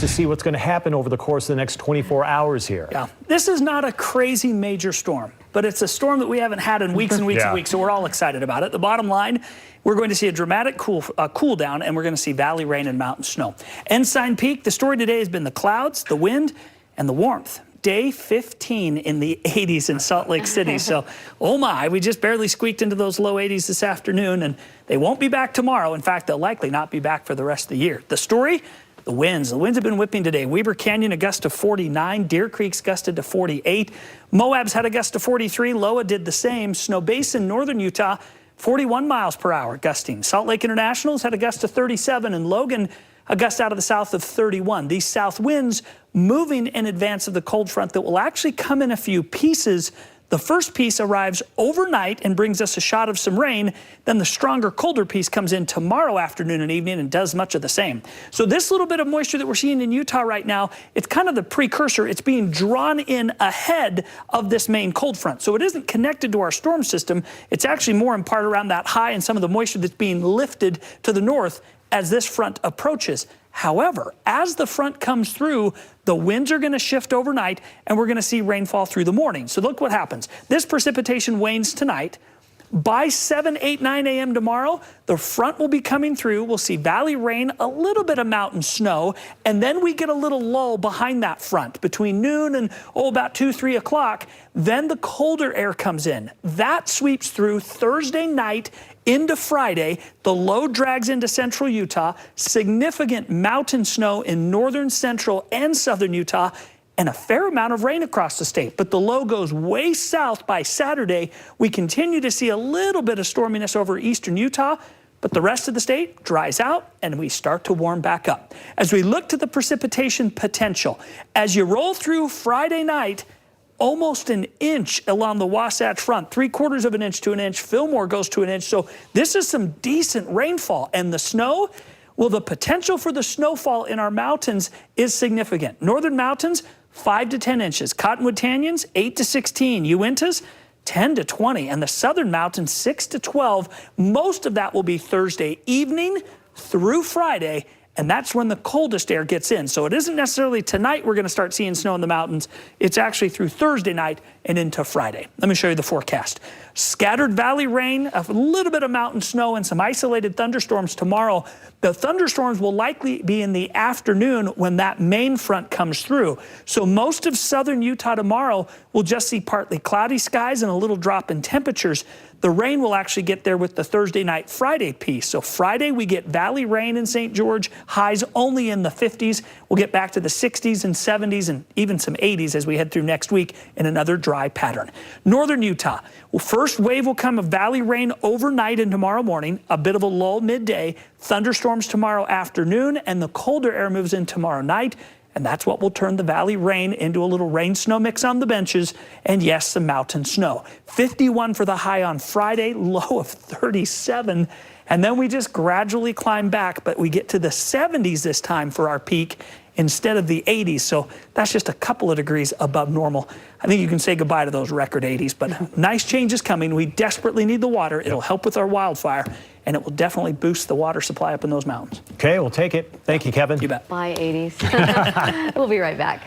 to see what's going to happen over the course of the next 24 hours here. Yeah, this is not a crazy major storm, but it's a storm that we haven't had in weeks and weeks and weeks, so we're all excited about it. The bottom line, we're going to see a dramatic cool down, and we're going to see valley rain and mountain snow. Ensign Peak, the story today has been the clouds, the wind, and the warmth. Day 15 in the 80s in Salt Lake City. So, oh my, we just barely squeaked into those low 80s this afternoon, and they won't be back tomorrow. In fact, they'll likely not be back for the rest of the year. The story? The winds. The winds have been whipping today. Weber Canyon, a gust of 49. Deer Creek's gusted to 48. Moab's had a gust of 43. Loa did the same. Snow Basin, northern Utah, 41 miles per hour gusting. Salt Lake International's had a gust of 37, and Logan a gust out of the south of 31. These south winds moving in advance of the cold front that will actually come in a few pieces. The first piece arrives overnight and brings us a shot of some rain. Then the stronger, colder piece comes in tomorrow afternoon and evening and does much of the same. So this little bit of moisture that we're seeing in Utah right now, it's kind of the precursor. It's being drawn in ahead of this main cold front. So it isn't connected to our storm system. It's actually more in part around that high and some of the moisture that's being lifted to the north as this front approaches. However, as the front comes through, the winds are going to shift overnight, and we're going to see rainfall through the morning. So look what happens. This precipitation wanes tonight. By 7, 8, 9 a.m. tomorrow, the front will be coming through. We'll see valley rain, a little bit of mountain snow, and then we get a little lull behind that front between noon and about 2, 3 o'clock. Then the colder air comes in. That sweeps through Thursday night into Friday. The low drags into central Utah, significant mountain snow in northern, central, and southern Utah, and a fair amount of rain across the state. But the low goes way south by Saturday. We continue to see a little bit of storminess over eastern Utah, but the rest of the state dries out and we start to warm back up. As we look to the precipitation potential, as you roll through Friday night, almost an inch along the Wasatch Front, 3/4 of an inch to an inch. Fillmore goes to an inch. So this is some decent rainfall. And the snow, well, the potential for the snowfall in our mountains is significant. Northern mountains, 5 to 10 inches. Cottonwood Canyons, 8 to 16. Uintas, 10 to 20. And the southern mountains, 6 to 12. Most of that will be Thursday evening through Friday. And that's when the coldest air gets in. So it isn't necessarily tonight we're going to start seeing snow in the mountains. It's actually through Thursday night and into Friday. Let me show you the forecast. Scattered valley rain, a little bit of mountain snow, and some isolated thunderstorms tomorrow. The thunderstorms will likely be in the afternoon when that main front comes through. So most of southern Utah tomorrow will just see partly cloudy skies and a little drop in temperatures. The rain will actually get there with the Thursday night, Friday piece. So Friday, we get valley rain in St. George, highs only in the 50s. We'll get back to the 60s and 70s and even some 80s as we head through next week in another dry pattern. Northern Utah, well, first wave will come of valley rain overnight and tomorrow morning, a bit of a lull midday, thunderstorms tomorrow afternoon, and the colder air moves in tomorrow night. And that's what will turn the valley rain into a little rain-snow mix on the benches, and yes, some mountain snow. 51 for the high on Friday, low of 37, and then we just gradually climb back, but we get to the 70s this time for our peak instead of the 80s, so that's just a couple of degrees above normal. I think you can say goodbye to those record 80s, but nice changes coming. We desperately need the water. It'll help with our wildfire, and it will definitely boost the water supply up in those mountains. Okay, we'll take it. Thank you, Kevin. You bet. Bye, 80s. We'll be right back.